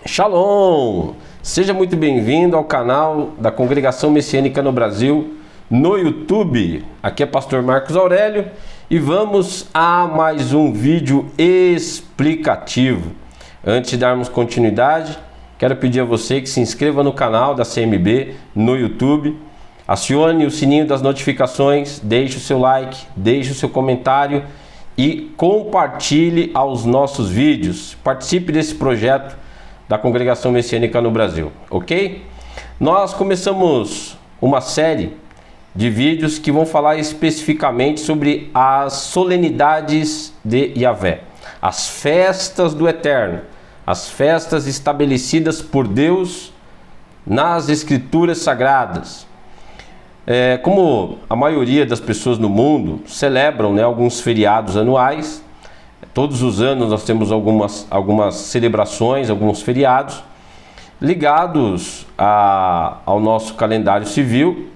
Shalom! Seja muito bem-vindo ao canal da Congregação Messiânica no Brasil, no YouTube. Aqui é Pastor Marcos Aurélio e vamos a mais um vídeo explicativo. Antes de darmos continuidade, quero pedir a você que se inscreva no canal da CMB no YouTube, acione o sininho das notificações, deixe o seu like, deixe o seu comentário e compartilhe aos nossos vídeos. Participe desse projeto da Congregação Messiânica no Brasil, ok? Nós começamos uma série de vídeos que vão falar especificamente sobre as solenidades de Yahvé, as festas do Eterno, as festas estabelecidas por Deus nas Escrituras Sagradas. Como a maioria das pessoas no mundo celebram, alguns feriados anuais. Todos os anos nós temos algumas celebrações, alguns feriados ligados ao nosso calendário civil.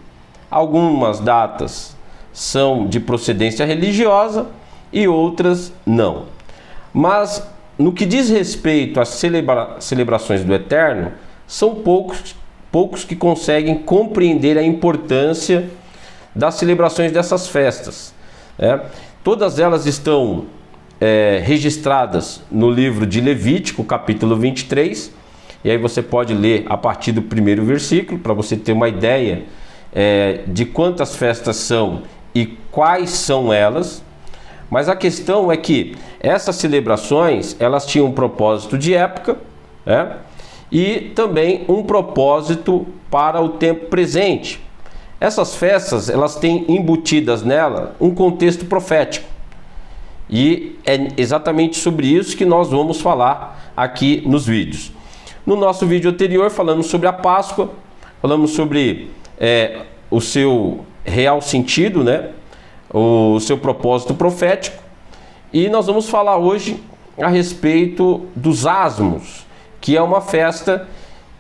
Algumas datas são de procedência religiosa e outras não. Mas no que diz respeito às celebrações do Eterno, são poucos que conseguem compreender a importância das celebrações dessas festas. Todas elas estão registradas no livro de Levítico, capítulo 23, e aí você pode ler a partir do primeiro versículo, para você ter uma ideia de quantas festas são e quais são elas. Mas a questão é que essas celebrações, elas tinham um propósito de época, e também um propósito para o tempo presente. Essas festas, elas têm embutidas nela um contexto profético. E é exatamente sobre isso que nós vamos falar aqui nos vídeos. No nosso vídeo anterior falamos sobre a Páscoa, falamos sobre o seu real sentido, o seu propósito profético. E nós vamos falar hoje a respeito dos asmos, que é uma festa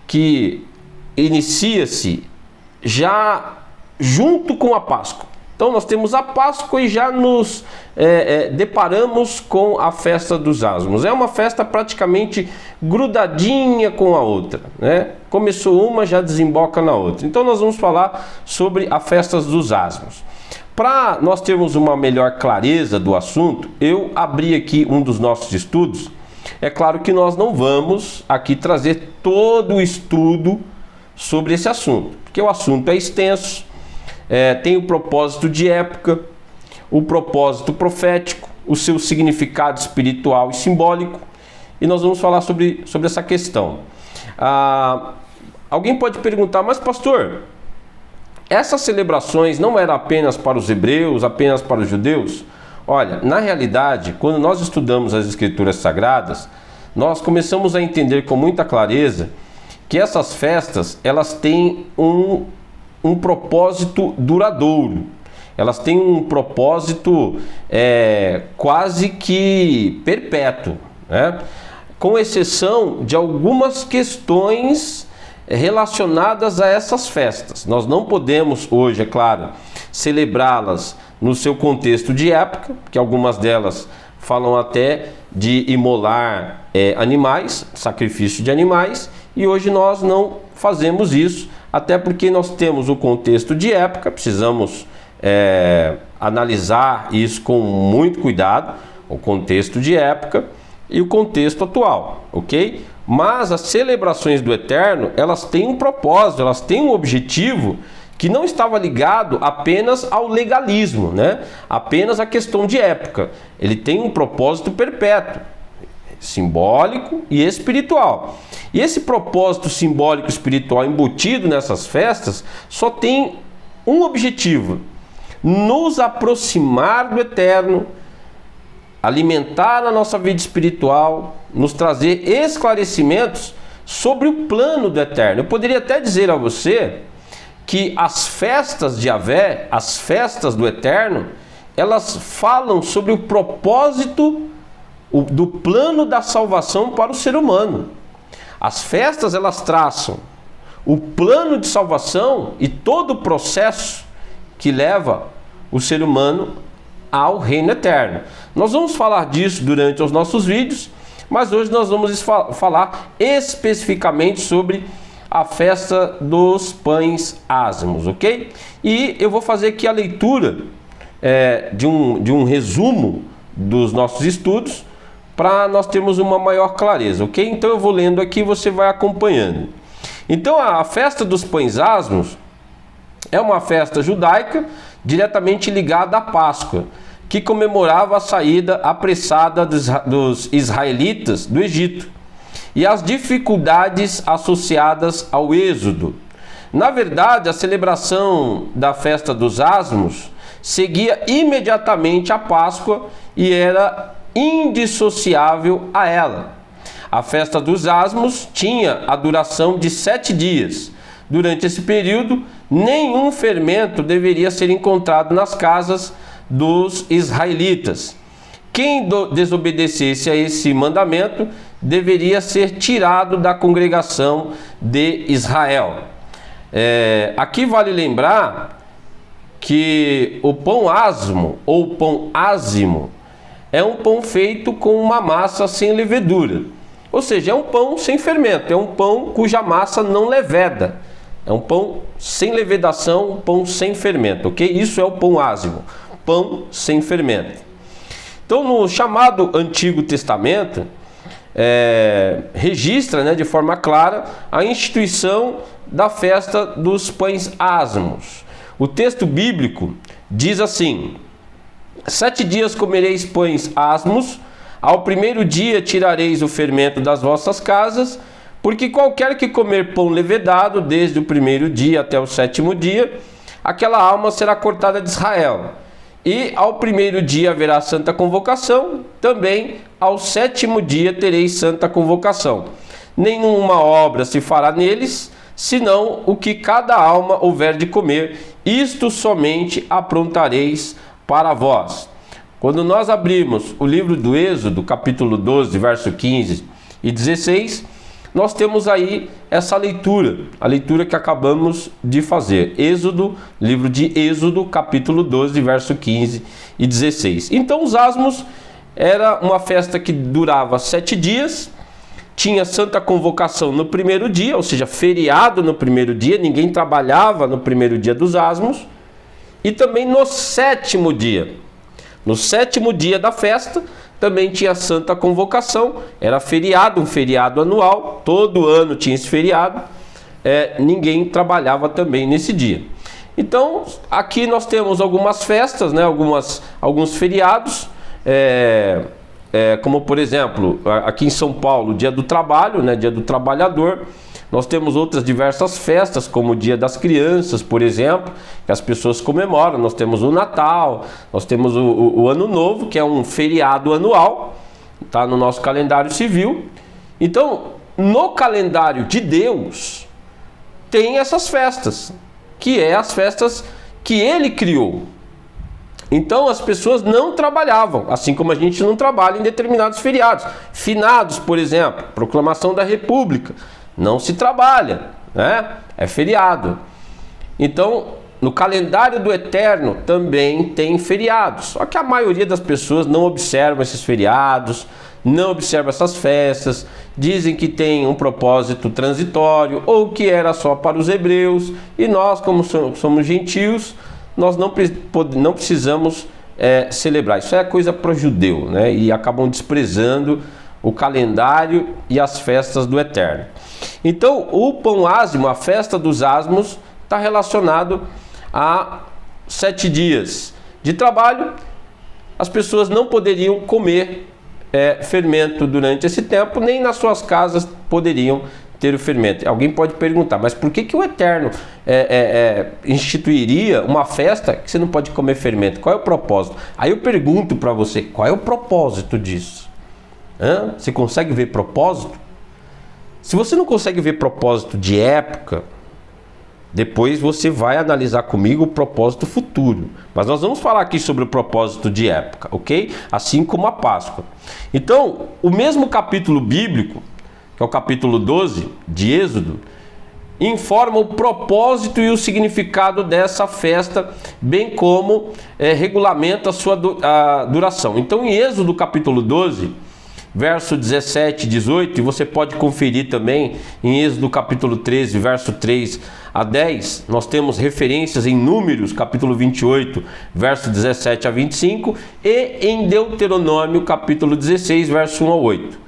que inicia-se já junto com a Páscoa. Então nós temos a Páscoa e já nos deparamos com a festa dos asmos. É uma festa praticamente grudadinha com a outra, Começou uma, já desemboca na outra. Então nós vamos falar sobre a festa dos asmos. Para nós termos uma melhor clareza do assunto, eu abri aqui um dos nossos estudos. É claro que nós não vamos aqui trazer todo o estudo sobre esse assunto, porque o assunto é extenso. Tem o propósito de época, o propósito profético, o seu significado espiritual e simbólico, e nós vamos falar sobre essa questão. Alguém pode perguntar, mas pastor, essas celebrações não eram apenas para os hebreus, apenas para os judeus? Olha, na realidade, quando nós estudamos as Escrituras Sagradas, nós começamos a entender com muita clareza que essas festas, elas têm um propósito duradouro. Elas têm um propósito quase que perpétuo, com exceção de algumas questões relacionadas a essas festas. Nós não podemos hoje, é claro, celebrá-las no seu contexto de época, que algumas delas falam até de imolar animais, sacrifício de animais, e hoje nós não fazemos isso, até porque nós temos o contexto de época, precisamos analisar isso com muito cuidado, o contexto de época e o contexto atual, ok? Mas as celebrações do Eterno, elas têm um propósito, elas têm um objetivo que não estava ligado apenas ao legalismo, apenas à questão de época. Ele tem um propósito perpétuo, simbólico e espiritual. E esse propósito simbólico e espiritual embutido nessas festas só tem um objetivo: nos aproximar do Eterno, alimentar a nossa vida espiritual, nos trazer esclarecimentos sobre o plano do Eterno. Eu poderia até dizer a você que as festas de Yahvé, as festas do Eterno, elas falam sobre o propósito do plano da salvação para o ser humano. As festas, elas traçam o plano de salvação e todo o processo que leva o ser humano ao reino eterno. Nós vamos falar disso durante os nossos vídeos, Mas hoje nós vamos falar especificamente sobre a festa dos pães ázimos, ok? E eu vou fazer aqui a leitura de um resumo dos nossos estudos, para nós termos uma maior clareza, ok? Então eu vou lendo aqui e você vai acompanhando. Então a festa dos pães ázimos é uma festa judaica diretamente ligada à Páscoa, que comemorava a saída apressada dos israelitas do Egito e as dificuldades associadas ao êxodo. Na verdade, a celebração da festa dos ázimos seguia imediatamente a Páscoa e era indissociável a ela. A festa dos ázimos tinha a duração de 7 dias. Durante esse período, nenhum fermento deveria ser encontrado nas casas dos israelitas. Quem desobedecesse a esse mandamento deveria ser tirado da congregação de Israel. Aqui vale lembrar que o pão ázimo ou pão ázimo é um pão feito com uma massa sem levedura, ou seja, é um pão sem fermento, é um pão cuja massa não leveda, é um pão sem levedação, um pão sem fermento, ok? Isso é o pão ázimo, pão sem fermento. Então, no chamado Antigo Testamento, registra, de forma clara a instituição da festa dos pães ázimos. O texto bíblico diz assim: 7 dias comereis pães ázimos, ao primeiro dia tirareis o fermento das vossas casas, porque qualquer que comer pão levedado, desde o primeiro dia até o 7º dia, aquela alma será cortada de Israel. E ao primeiro dia haverá santa convocação, também ao 7º dia tereis santa convocação. Nenhuma obra se fará neles, senão o que cada alma houver de comer, isto somente aprontareis para vós. Quando nós abrimos o livro do Êxodo, capítulo 12, verso 15 e 16, nós temos aí essa leitura, a leitura que acabamos de fazer. Êxodo, livro de Êxodo, capítulo 12, verso 15 e 16. Então os ázimos era uma festa que durava 7 dias, tinha santa convocação no primeiro dia, ou seja, feriado no primeiro dia, ninguém trabalhava no primeiro dia dos ázimos, e também no 7º dia. No 7º dia da festa também tinha santa convocação, era feriado, um feriado anual, todo ano tinha esse feriado, ninguém trabalhava também nesse dia. Então aqui nós temos algumas festas, alguns feriados, como por exemplo, aqui em São Paulo, dia do trabalho, dia do trabalhador. Nós temos outras diversas festas, como o Dia das Crianças, por exemplo, que as pessoas comemoram. Nós temos o Natal, nós temos o Ano Novo, que é um feriado anual, está no nosso calendário civil. Então, no calendário de Deus, tem essas festas, que é as festas que Ele criou. Então as pessoas não trabalhavam, assim como a gente não trabalha em determinados feriados. Finados, por exemplo, proclamação da República, não se trabalha, é feriado. Então, no calendário do Eterno também tem feriados. Só que a maioria das pessoas não observa esses feriados, não observa essas festas, dizem que tem um propósito transitório ou que era só para os hebreus, e nós, como somos gentios, nós não precisamos celebrar. Isso é coisa para o judeu, e acabam desprezando o calendário e as festas do Eterno. Então o pão ázimo, a festa dos ázimos, está relacionado a 7 dias de trabalho. As pessoas não poderiam comer fermento durante esse tempo, nem nas suas casas poderiam ter o fermento. Alguém pode perguntar, mas por que o Eterno instituiria uma festa que você não pode comer fermento? Qual é o propósito? Aí eu pergunto para você, qual é o propósito disso? Você consegue ver propósito? Se você não consegue ver propósito de época, depois você vai analisar comigo o propósito futuro. Mas nós vamos falar aqui sobre o propósito de época, ok? Assim como a Páscoa. Então, o mesmo capítulo bíblico, que é o capítulo 12 de Êxodo, informa o propósito e o significado dessa festa, bem como regulamenta a sua duração. Então, em Êxodo capítulo 12, verso 17 e 18, e você pode conferir também em Êxodo capítulo 13, verso 3 a 10, nós temos referências em Números capítulo 28, verso 17 a 25, e em Deuteronômio capítulo 16, verso 1 a 8.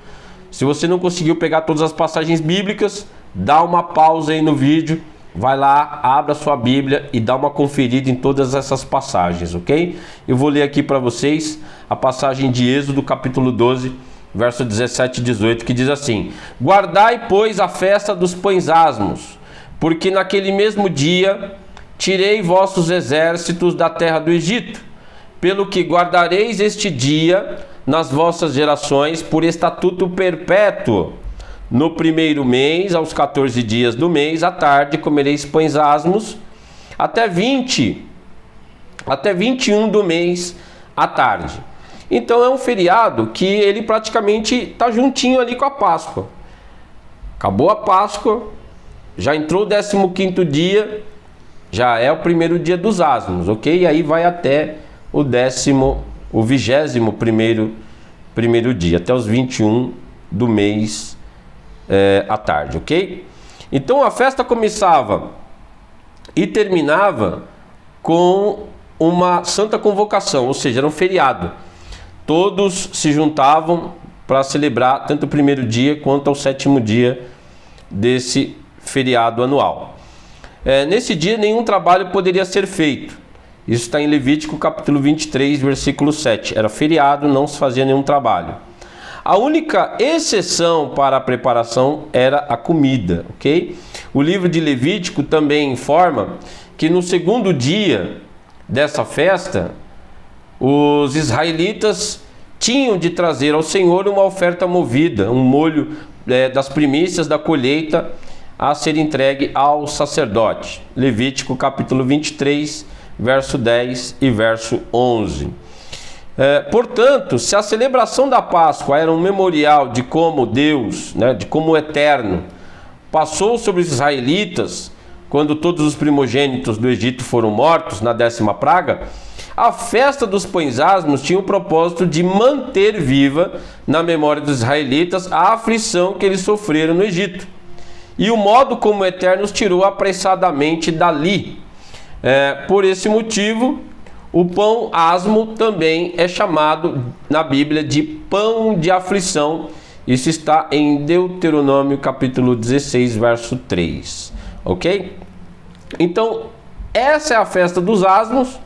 Se você não conseguiu pegar todas as passagens bíblicas, dá uma pausa aí no vídeo, vai lá, abra sua Bíblia e dá uma conferida em todas essas passagens, ok? Eu vou ler aqui para vocês a passagem de Êxodo capítulo 12, verso 17 e 18, que diz assim: guardai, pois, a festa dos pães asmos, porque naquele mesmo dia tirei vossos exércitos da terra do Egito, pelo que guardareis este dia nas vossas gerações por estatuto perpétuo. No primeiro mês, aos 14 dias do mês, à tarde, comereis pães asmos, até 21 do mês, à tarde. Então é um feriado que ele praticamente está juntinho ali com a Páscoa. Acabou a Páscoa, já entrou o 15º dia, já é o primeiro dia dos asmos, ok? E aí vai até o 21º dia, até os 21 do mês à tarde, ok? Então a festa começava e terminava com uma santa convocação, ou seja, era um feriado. Todos se juntavam para celebrar tanto o primeiro dia quanto ao 7º dia desse feriado anual. Nesse dia nenhum trabalho poderia ser feito. Isso está em Levítico capítulo 23, versículo 7. Era feriado, não se fazia nenhum trabalho. A única exceção para a preparação era a comida, ok? O livro de Levítico também informa que no segundo dia dessa festa, os israelitas tinham de trazer ao Senhor uma oferta movida, um molho das primícias da colheita a ser entregue ao sacerdote. Levítico capítulo 23, verso 10 e verso 11. Portanto, se a celebração da Páscoa era um memorial de como Deus, de como o Eterno, passou sobre os israelitas quando todos os primogênitos do Egito foram mortos na 10ª praga, a festa dos pães asmos tinha o propósito de manter viva na memória dos israelitas a aflição que eles sofreram no Egito e o modo como o Eterno os tirou apressadamente dali. Por esse motivo, o pão asmo também é chamado na Bíblia de pão de aflição. Isso está em Deuteronômio capítulo 16, verso 3. Ok? Então, essa é a festa dos asmos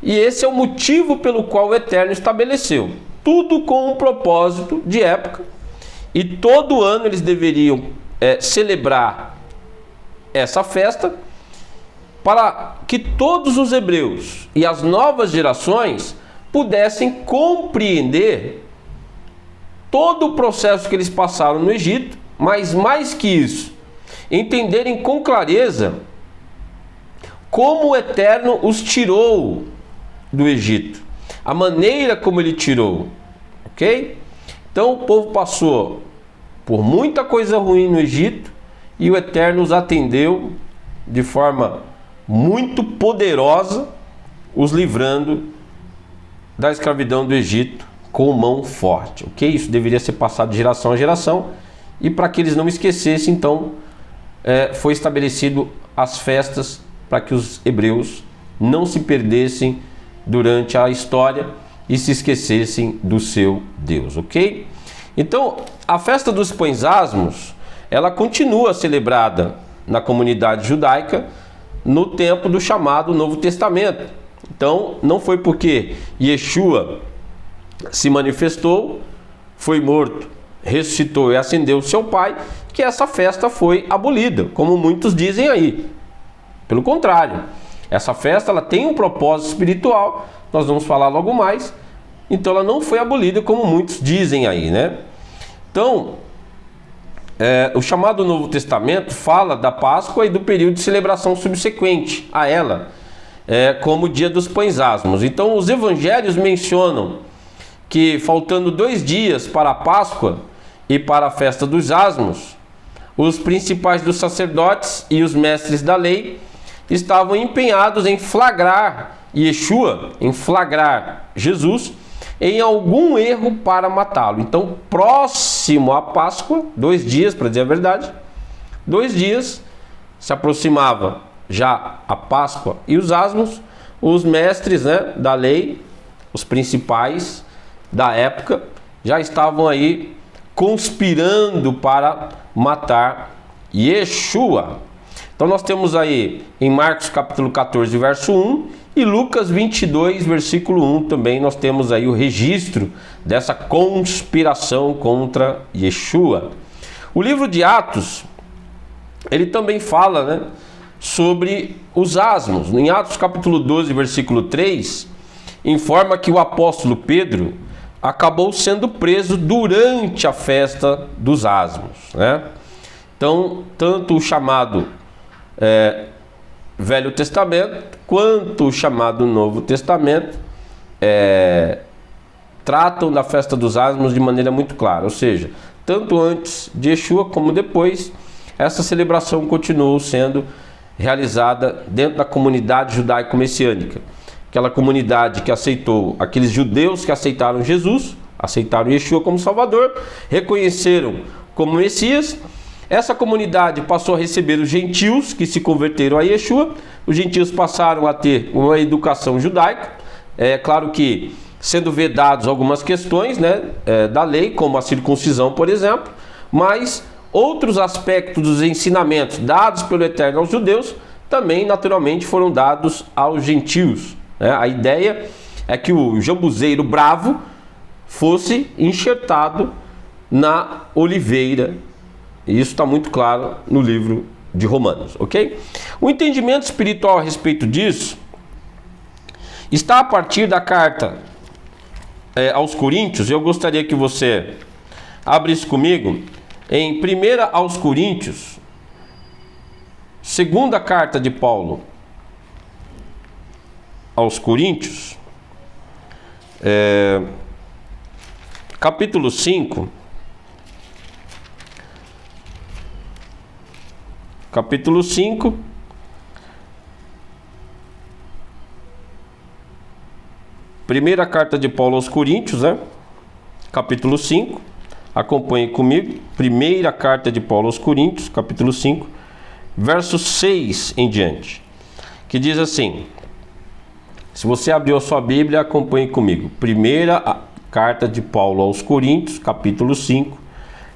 e esse é o motivo pelo qual o Eterno estabeleceu. Tudo com um propósito de época, e todo ano eles deveriam celebrar essa festa para que todos os hebreus e as novas gerações pudessem compreender todo o processo que eles passaram no Egito, mas mais que isso, entenderem com clareza como o Eterno os tirou do Egito, a maneira como ele tirou, ok? Então o povo passou por muita coisa ruim no Egito e o Eterno os atendeu de forma muito poderosa, os livrando da escravidão do Egito com mão forte, ok? Isso deveria ser passado de geração a geração, e para que eles não esquecessem, então foi estabelecido as festas para que os hebreus não se perdessem durante a história e se esquecessem do seu Deus, ok? Então a festa dos pães asmos, ela continua celebrada na comunidade judaica no tempo do chamado Novo Testamento. Então não foi porque Yeshua se manifestou, foi morto, ressuscitou e ascendeu o seu Pai, que essa festa foi abolida, como muitos dizem aí. Pelo contrário, essa festa ela tem um propósito espiritual, nós vamos falar logo mais. Então ela não foi abolida como muitos dizem aí, Então, o chamado Novo Testamento fala da Páscoa e do período de celebração subsequente a ela, como o dia dos pães asmos. Então os evangelhos mencionam que faltando 2 dias para a Páscoa e para a festa dos asmos, os principais dos sacerdotes e os mestres da lei estavam empenhados em flagrar Yeshua, em flagrar Jesus, em algum erro para matá-lo. Então, próximo à Páscoa, 2 dias, para dizer a verdade, 2 dias, se aproximava já a Páscoa e os asmos, os mestres, né, da lei, os principais da época, já estavam aí conspirando para matar Yeshua. Então nós temos aí em Marcos capítulo 14, verso 1, e Lucas 22, versículo 1, também nós temos aí o registro dessa conspiração contra Yeshua. O livro de Atos, ele também fala, né, sobre os asmos. Em Atos capítulo 12, versículo 3, informa que o apóstolo Pedro acabou sendo preso durante a festa dos asmos, né? Então, tanto o chamado Velho Testamento quanto o chamado Novo Testamento tratam da festa dos asmos de maneira muito clara, ou seja, tanto antes de Yeshua como depois, essa celebração continuou sendo realizada dentro da comunidade judaico-messiânica, aquela comunidade que aceitou, aqueles judeus que aceitaram Jesus, aceitaram Yeshua como Salvador, reconheceram como Messias. Essa comunidade passou a receber os gentios que se converteram a Yeshua. Os gentios passaram a ter uma educação judaica. É claro que sendo vedados algumas questões, né, da lei, como a circuncisão, por exemplo, mas outros aspectos dos ensinamentos dados pelo Eterno aos judeus também naturalmente foram dados aos gentios, né? A ideia é que o jambuzeiro bravo fosse enxertado na oliveira. E isso está muito claro no livro de Romanos, ok? O entendimento espiritual a respeito disso está a partir da carta aos Coríntios. Eu gostaria que você abrisse comigo em 1 aos Coríntios, segunda carta de Paulo aos Coríntios, capítulo 5. Capítulo 5, primeira carta de Paulo aos Coríntios, né? Capítulo 5, acompanhe comigo, primeira carta de Paulo aos Coríntios, capítulo 5, verso 6 em diante, que diz assim, se você abriu a sua Bíblia, acompanhe comigo, primeira carta de Paulo aos Coríntios, capítulo 5,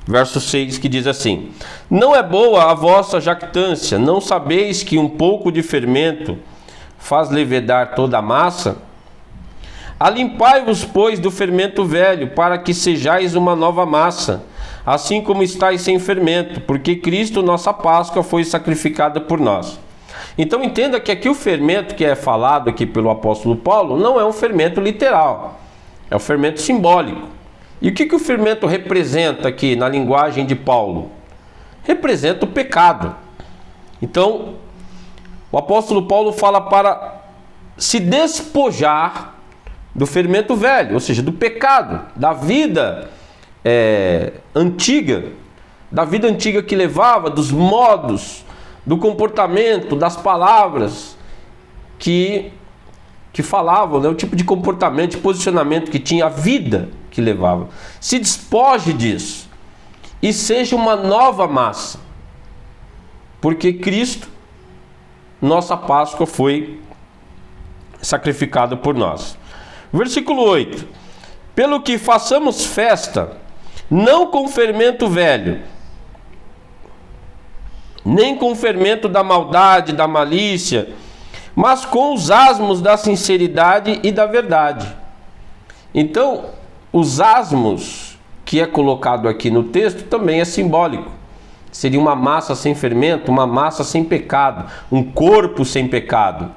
verso 6, que diz assim: não é boa a vossa jactância, não sabeis que um pouco de fermento faz levedar toda a massa? Alimpai-vos, pois, do fermento velho, para que sejais uma nova massa, assim como estáis sem fermento, porque Cristo, nossa Páscoa, foi sacrificada por nós. Então entenda que aqui o fermento que é falado aqui pelo apóstolo Paulo não é um fermento literal, é um fermento simbólico. E o que o fermento representa aqui na linguagem de Paulo? Representa o pecado. Então, o apóstolo Paulo fala para se despojar do fermento velho, ou seja, do pecado, da vida antiga, da vida antiga que levava, dos modos, do comportamento, das palavras que falavam, né? O tipo de comportamento, de posicionamento que tinha, a vida que levava. Se despoje disso e seja uma nova massa, porque Cristo, nossa Páscoa, foi sacrificado por nós. Versículo 8: pelo que façamos festa, não com fermento velho, nem com fermento da maldade, da malícia, mas com os asmos da sinceridade e da verdade. Então, os asmos que é colocado aqui no texto também é simbólico. Seria uma massa sem fermento, uma massa sem pecado, um corpo sem pecado.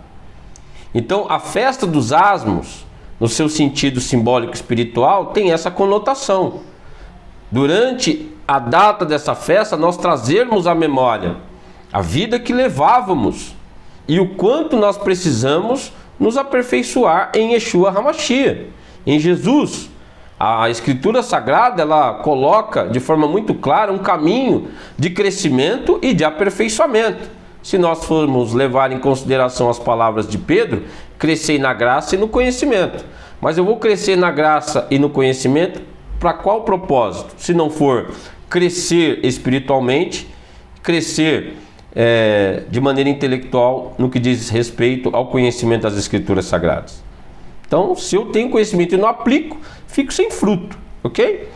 Então, a festa dos asmos, no seu sentido simbólico espiritual, tem essa conotação. Durante a data dessa festa, nós trazermos à memória a vida que levávamos e o quanto nós precisamos nos aperfeiçoar em Yeshua HaMashiach, em Jesus. A Escritura Sagrada, ela coloca de forma muito clara um caminho de crescimento e de aperfeiçoamento. Se nós formos levar em consideração as palavras de Pedro, crescei na graça e no conhecimento. Mas eu vou crescer na graça e no conhecimento para qual propósito? Se não for crescer espiritualmente, crescer de maneira intelectual no que diz respeito ao conhecimento das Escrituras Sagradas. Então, se eu tenho conhecimento e não aplico, fico sem fruto, ok?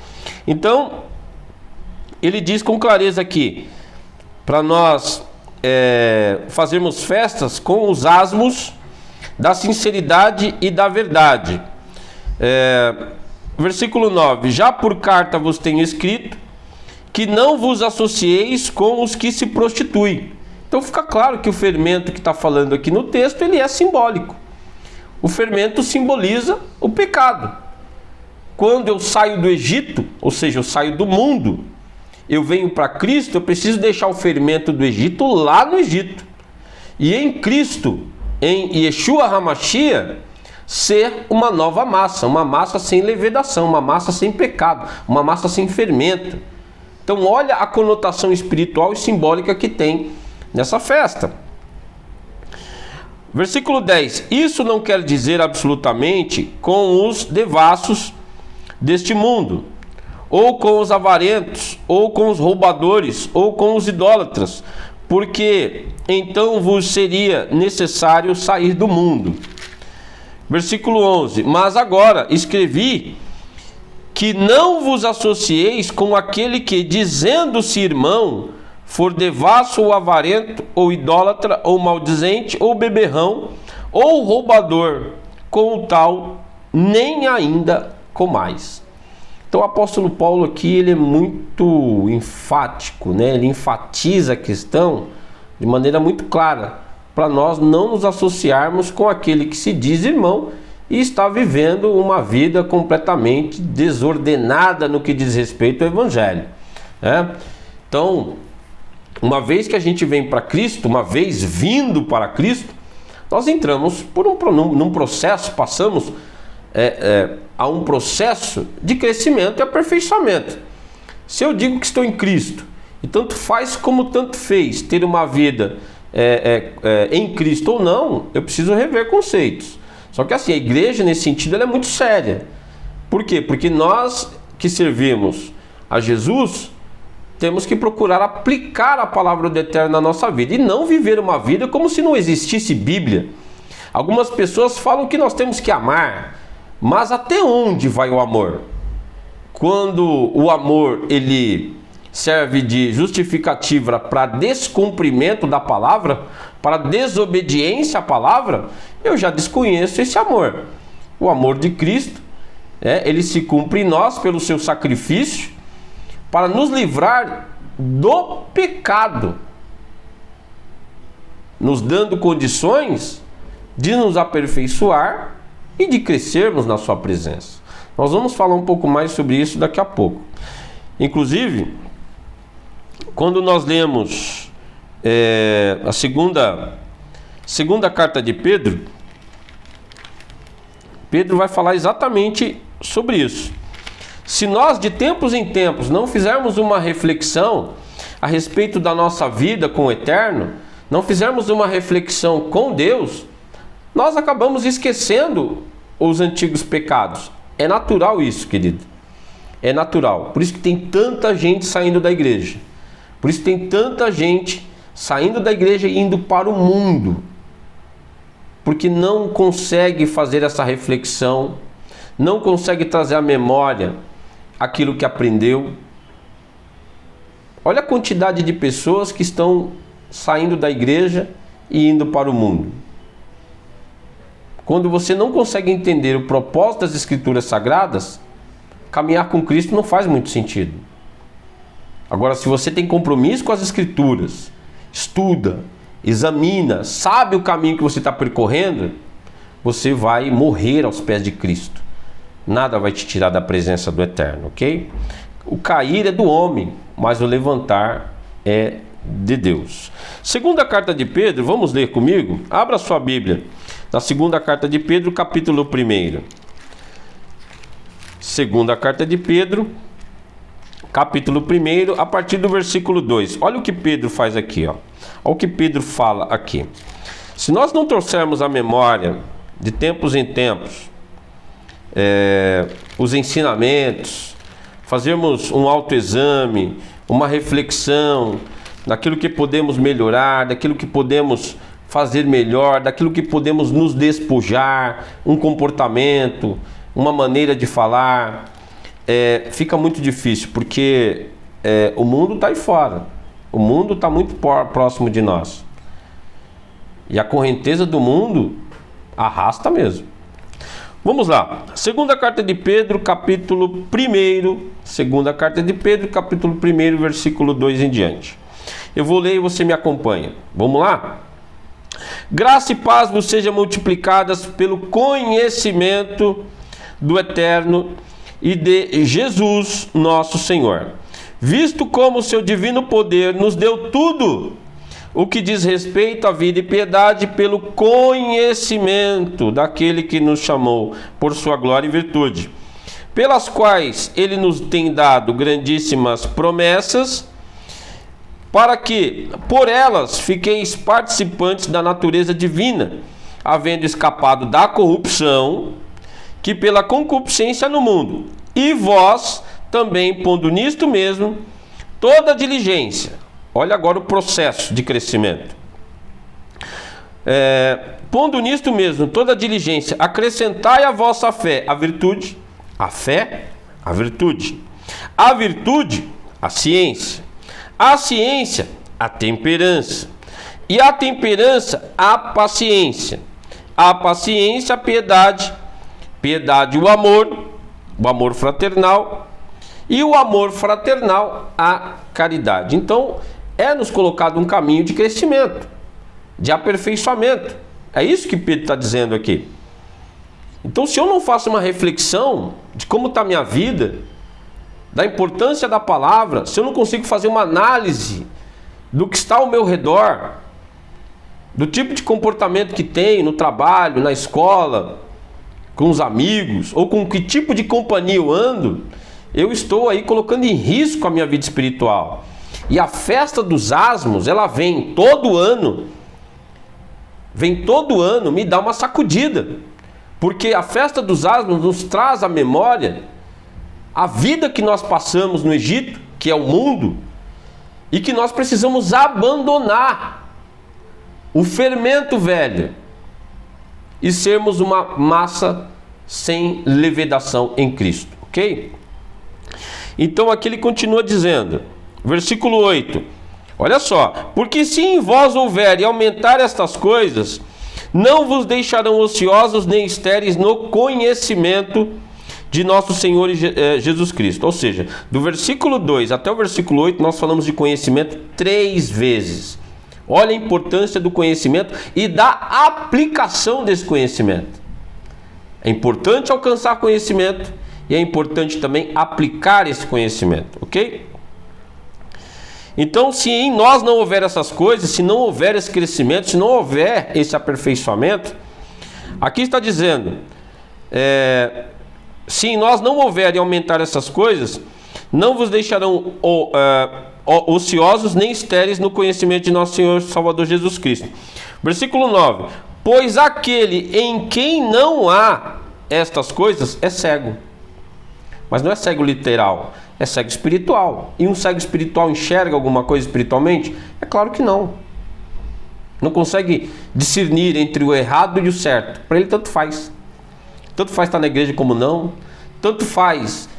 Então, ele diz com clareza aqui, para nós fazermos festas com os asmos da sinceridade e da verdade. Versículo 9: já por carta vos tenho escrito que não vos associeis com os que se prostituem. Então fica claro que o fermento que está falando aqui no texto, ele é simbólico. O fermento simboliza o pecado. Quando eu saio do Egito, ou seja, eu saio do mundo, eu venho para Cristo, eu preciso deixar o fermento do Egito lá no Egito. E em Cristo, em Yeshua HaMashiach, ser uma nova massa, uma massa sem levedação, uma massa sem pecado, uma massa sem fermento. Então olha a conotação espiritual e simbólica que tem nessa festa. Versículo 10: isso não quer dizer absolutamente com os devassos deste mundo, ou com os avarentos, ou com os roubadores, ou com os idólatras, porque então vos seria necessário sair do mundo. Versículo 11: mas agora escrevi que não vos associeis com aquele que, dizendo-se irmão, for devasso ou avarento, ou idólatra, ou maldizente, ou beberrão, ou roubador, com o tal nem ainda comais. Então o apóstolo Paulo aqui, ele é muito enfático, né? Ele enfatiza a questão de maneira muito clara, para nós não nos associarmos com aquele que se diz irmão e está vivendo uma vida completamente desordenada no que diz respeito ao Evangelho, né? Então, uma vez que a gente vem para Cristo, uma vez vindo para Cristo, nós entramos num processo, passamos a um processo de crescimento e aperfeiçoamento. Se eu digo que estou em Cristo, e tanto faz como tanto fez ter uma vida em Cristo ou não, eu preciso rever conceitos. Só que assim, a igreja nesse sentido ela é muito séria. Por quê? Porque nós que servimos a Jesus temos que procurar aplicar a palavra do Eterno na nossa vida e não viver uma vida como se não existisse Bíblia. Algumas pessoas falam que nós temos que amar, mas até onde vai o amor? Quando o amor ele serve de justificativa para descumprimento da palavra, para desobediência à palavra, eu já desconheço esse amor. O amor de Cristo, ele se cumpre em nós pelo seu sacrifício, para nos livrar do pecado, nos dando condições de nos aperfeiçoar e de crescermos na sua presença. Nós vamos falar um pouco mais sobre isso daqui a pouco. Inclusive, quando nós lemos a segunda carta de Pedro, Pedro vai falar exatamente sobre isso. Se nós de tempos em tempos não fizermos uma reflexão a respeito da nossa vida com o Eterno, não fizermos uma reflexão com Deus, nós acabamos esquecendo os antigos pecados. É natural isso, querido. É natural. Por isso que tem tanta gente saindo da igreja. Por isso que tem tanta gente saindo da igreja e indo para o mundo. Porque não consegue fazer essa reflexão, não consegue trazer à memória aquilo que aprendeu. Olha a quantidade de pessoas que estão saindo da igreja e indo para o mundo. Quando você não consegue entender o propósito das Escrituras Sagradas, caminhar com Cristo não faz muito sentido. Agora, se você tem compromisso com as Escrituras, estuda, examina, sabe o caminho que você está percorrendo, você vai morrer aos pés de Cristo. Nada vai te tirar da presença do Eterno, ok? O cair é do homem, mas o levantar é de Deus. Segunda carta de Pedro, vamos ler comigo? Abra sua Bíblia, na segunda carta de Pedro, capítulo 1. Segunda carta de Pedro, capítulo 1, a partir do versículo 2. Olha o que Pedro faz aqui, ó. Olha o que Pedro fala aqui. Se nós não trouxermos a memória de tempos em tempos os ensinamentos, fazermos um autoexame, uma reflexão daquilo que podemos melhorar, daquilo que podemos fazer melhor, daquilo que podemos nos despojar, um comportamento, uma maneira de falar, fica muito difícil, porque o mundo está aí fora, o mundo está muito próximo de nós, e a correnteza do mundo arrasta mesmo. Vamos lá, segunda carta de Pedro, capítulo 1, segunda carta de Pedro, capítulo 1, versículo 2 em diante. Eu vou ler e você me acompanha. Vamos lá? Graça e paz vos sejam multiplicadas pelo conhecimento do Eterno e de Jesus nosso Senhor, visto como o seu divino poder nos deu tudo o que diz respeito à vida e piedade pelo conhecimento daquele que nos chamou por sua glória e virtude, pelas quais ele nos tem dado grandíssimas promessas, para que por elas fiqueis participantes da natureza divina, havendo escapado da corrupção que pela concupiscência no mundo, e vós também pondo nisto mesmo toda a diligência. Olha agora o processo de crescimento. Pondo nisto mesmo toda a diligência, acrescentai a vossa fé a virtude, a fé a virtude, a virtude a ciência, a ciência a temperança, e a temperança a paciência a piedade, piedade o amor fraternal, e o amor fraternal a caridade. Então nos colocado um caminho de crescimento, de aperfeiçoamento. É isso que Pedro está dizendo aqui. Então, se eu não faço uma reflexão de como está a minha vida, da importância da palavra, se eu não consigo fazer uma análise do que está ao meu redor, do tipo de comportamento que tenho no trabalho, na escola, com os amigos, ou com que tipo de companhia eu ando, eu estou aí colocando em risco a minha vida espiritual. E a festa dos asmos, ela vem todo ano, me dá uma sacudida, porque a festa dos asmos nos traz à memória a vida que nós passamos no Egito, que é o mundo, e que nós precisamos abandonar o fermento velho e sermos uma massa sem levedação em Cristo, ok? Então aqui ele continua dizendo, versículo 8, olha só: porque se em vós houver e aumentar estas coisas, não vos deixarão ociosos nem estéreis no conhecimento de nosso Senhor Jesus Cristo. Ou seja, do versículo 2 até o versículo 8 nós falamos de conhecimento 3 vezes. Olha a importância do conhecimento e da aplicação desse conhecimento. É importante alcançar conhecimento e é importante também aplicar esse conhecimento, ok? Então, se em nós não houver essas coisas, se não houver esse crescimento, se não houver esse aperfeiçoamento, aqui está dizendo, se em nós não houver e aumentar essas coisas, não vos deixarão ociosos nem estéreis no conhecimento de nosso Senhor e Salvador Jesus Cristo. Versículo 9: pois aquele em quem não há estas coisas é cego. Mas não é cego literal, é cego espiritual. E um cego espiritual enxerga alguma coisa espiritualmente? É claro que não. Não consegue discernir entre o errado e o certo. Para ele tanto faz. Tanto faz estar na igreja como não. Tanto faz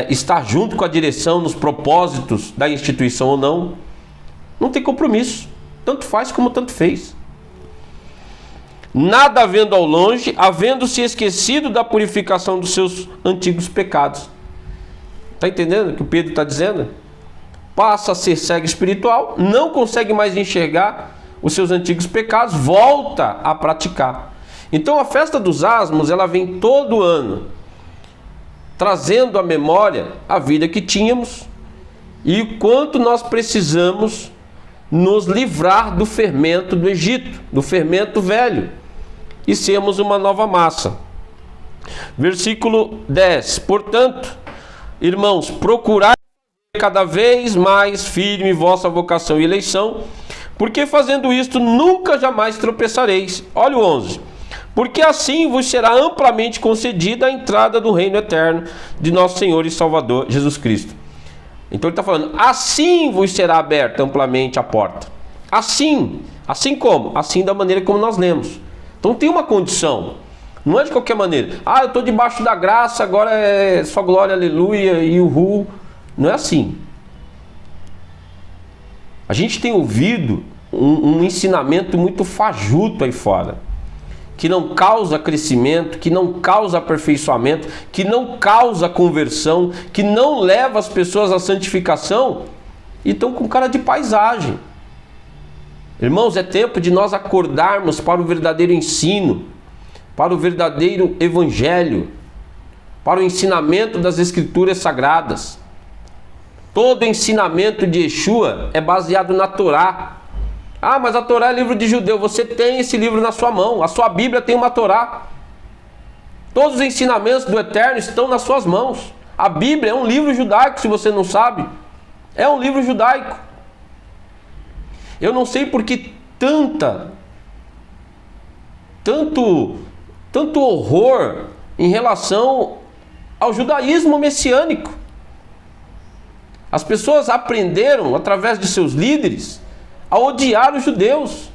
estar junto com a direção nos propósitos da instituição ou não. Não tem compromisso. Tanto faz como tanto fez. Nada havendo ao longe, havendo-se esquecido da purificação dos seus antigos pecados. Está entendendo o que o Pedro está dizendo? Passa a ser cego espiritual, não consegue mais enxergar os seus antigos pecados, volta a praticar. Então a festa dos asmos, ela vem todo ano, trazendo à memória a vida que tínhamos e o quanto nós precisamos nos livrar do fermento do Egito, do fermento velho, e sermos uma nova massa. Versículo 10: portanto, irmãos, procurai cada vez mais firme vossa vocação e eleição, porque fazendo isto nunca jamais tropeçareis. Olha o 11: porque assim vos será amplamente concedida a entrada do reino eterno de nosso Senhor e Salvador Jesus Cristo. Então ele está falando, assim vos será aberta amplamente a porta. Assim como? Assim da maneira como nós lemos. Então tem uma condição, não é de qualquer maneira. Ah, eu estou debaixo da graça, agora é só glória, aleluia e uhul. Não é assim. A gente tem ouvido um ensinamento muito fajuto aí fora, que não causa crescimento, que não causa aperfeiçoamento, que não causa conversão, que não leva as pessoas à santificação, e estão com cara de paisagem. Irmãos, é tempo de nós acordarmos para o verdadeiro ensino, para o verdadeiro evangelho, para o ensinamento das Escrituras Sagradas. Todo ensinamento de Yeshua é baseado na Torá. Ah, mas a Torá é livro de judeu. Você tem esse livro na sua mão. A sua Bíblia tem uma Torá. Todos os ensinamentos do Eterno estão nas suas mãos. A Bíblia é um livro judaico, se você não sabe. É um livro judaico. Eu não sei por que tanto horror em relação ao judaísmo messiânico. As pessoas aprenderam, através de seus líderes, a odiar os judeus.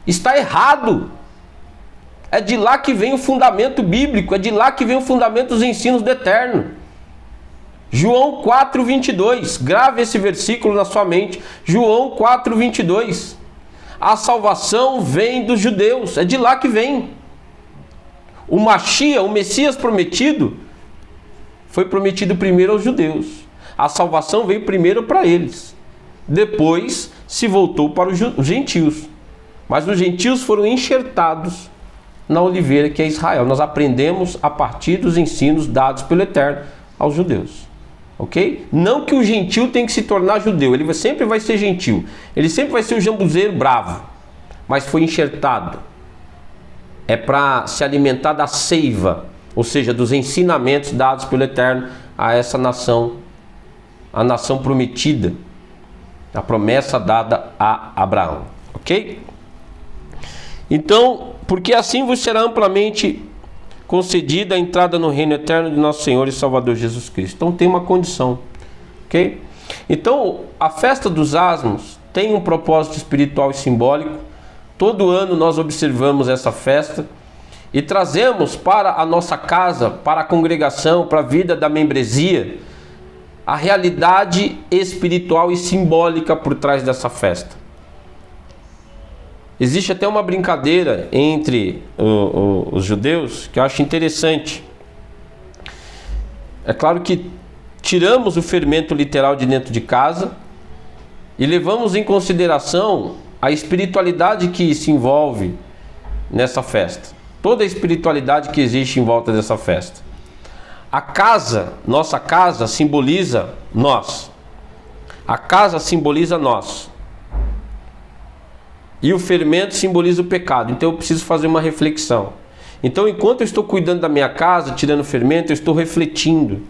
Está errado. É de lá que vem o fundamento bíblico, é de lá que vem o fundamento dos ensinos do Eterno. João 4:22, grave esse versículo na sua mente. João 4:22. A salvação vem dos judeus, é de lá que vem. O Mashiach, o Messias prometido, foi prometido primeiro aos judeus. A salvação veio primeiro para eles. Depois se voltou para os gentios. Mas os gentios foram enxertados na oliveira que é Israel. Nós aprendemos a partir dos ensinos dados pelo Eterno aos judeus. Ok? Não que o gentio tem que se tornar judeu. Ele sempre vai ser gentio. Ele sempre vai ser o jambuzeiro bravo. Mas foi enxertado. É para se alimentar da seiva. Ou seja, dos ensinamentos dados pelo Eterno a essa nação. A nação prometida. A promessa dada a Abraão. Ok? Então, porque assim vos será amplamente concedida a entrada no reino eterno de nosso Senhor e Salvador Jesus Cristo. Então tem uma condição. Ok? Então, a festa dos asmos tem um propósito espiritual e simbólico. Todo ano nós observamos essa festa e trazemos para a nossa casa, para a congregação, para a vida da membresia, a realidade espiritual e simbólica por trás dessa festa. Existe até uma brincadeira entre os judeus que eu acho interessante. É claro que tiramos o fermento literal de dentro de casa e levamos em consideração a espiritualidade que se envolve nessa festa. Toda a espiritualidade que existe em volta dessa festa. A casa, nossa casa, simboliza nós. A casa simboliza nós. E o fermento simboliza o pecado. Então eu preciso fazer uma reflexão. Então, enquanto eu estou cuidando da minha casa, tirando o fermento, eu estou refletindo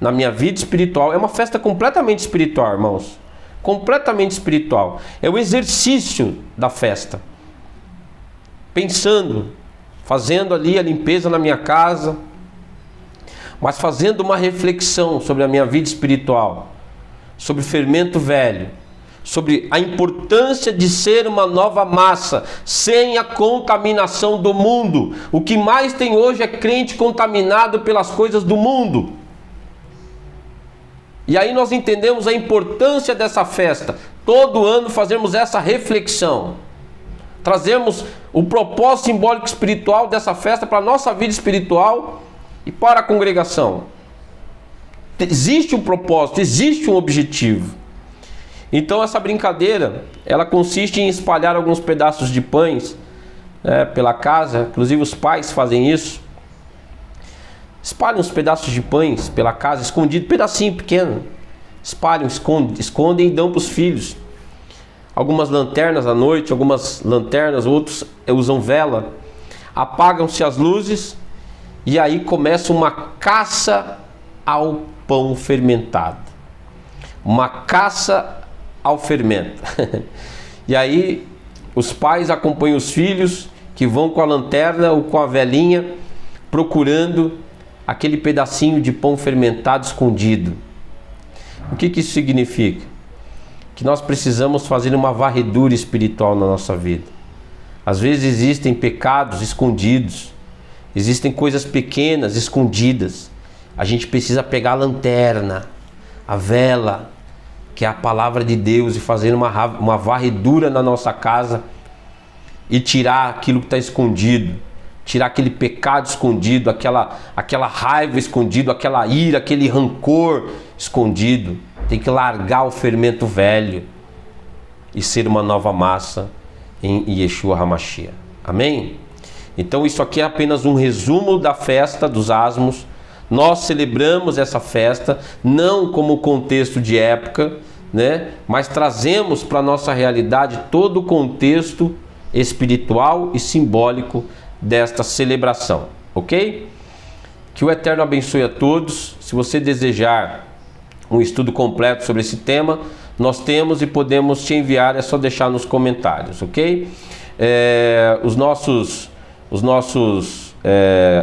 na minha vida espiritual. É uma festa completamente espiritual, irmãos. Completamente espiritual. É o exercício da festa. Pensando, fazendo ali a limpeza na minha casa, mas fazendo uma reflexão sobre a minha vida espiritual, sobre o fermento velho, sobre a importância de ser uma nova massa, sem a contaminação do mundo. O que mais tem hoje é crente contaminado pelas coisas do mundo. E aí nós entendemos a importância dessa festa. Todo ano fazemos essa reflexão. Trazemos o propósito simbólico espiritual dessa festa para a nossa vida espiritual e para a congregação. Existe um propósito, existe um objetivo. Então essa brincadeira, ela consiste em espalhar alguns pedaços de pães pela casa. Inclusive os pais fazem isso. Espalham os pedaços de pães pela casa, escondido, pedacinho pequeno. Espalham, escondem e dão para os filhos. Algumas lanternas à noite, algumas lanternas, outros usam vela. Apagam-se as luzes e aí começa uma caça ao pão fermentado. Uma caça ao fermento. E aí os pais acompanham os filhos que vão com a lanterna ou com a velinha procurando aquele pedacinho de pão fermentado escondido. O que isso significa? Que nós precisamos fazer uma varredura espiritual na nossa vida. Às vezes existem pecados escondidos, existem coisas pequenas escondidas. A gente precisa pegar a lanterna, a vela, que é a palavra de Deus, e fazer uma varredura na nossa casa e tirar aquilo que está escondido, tirar aquele pecado escondido, aquela raiva escondido, aquela ira, aquele rancor escondido. Tem que largar o fermento velho e ser uma nova massa em Yeshua HaMashiach. Amém? Então isso aqui é apenas um resumo da festa dos asmos. Nós celebramos essa festa não como contexto de época, né? Mas trazemos para a nossa realidade todo o contexto espiritual e simbólico desta celebração, ok? Que o Eterno abençoe a todos. Se você desejar um estudo completo sobre esse tema, nós temos e podemos te enviar, é só deixar nos comentários, ok? Os nossos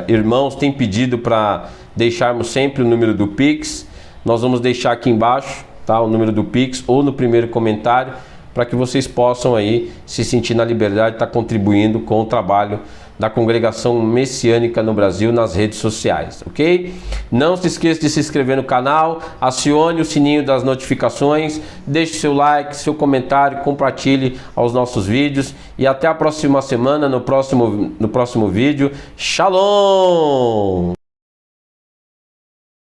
irmãos têm pedido para deixarmos sempre o número do Pix. Nós vamos deixar aqui embaixo, tá, o número do Pix, ou no primeiro comentário, para que vocês possam aí se sentir na liberdade de estar contribuindo com o trabalho da Congregação Messiânica no Brasil nas redes sociais, ok? Não se esqueça de se inscrever no canal, acione o sininho das notificações, deixe seu like, seu comentário, compartilhe aos nossos vídeos e até a próxima semana no próximo vídeo. Shalom!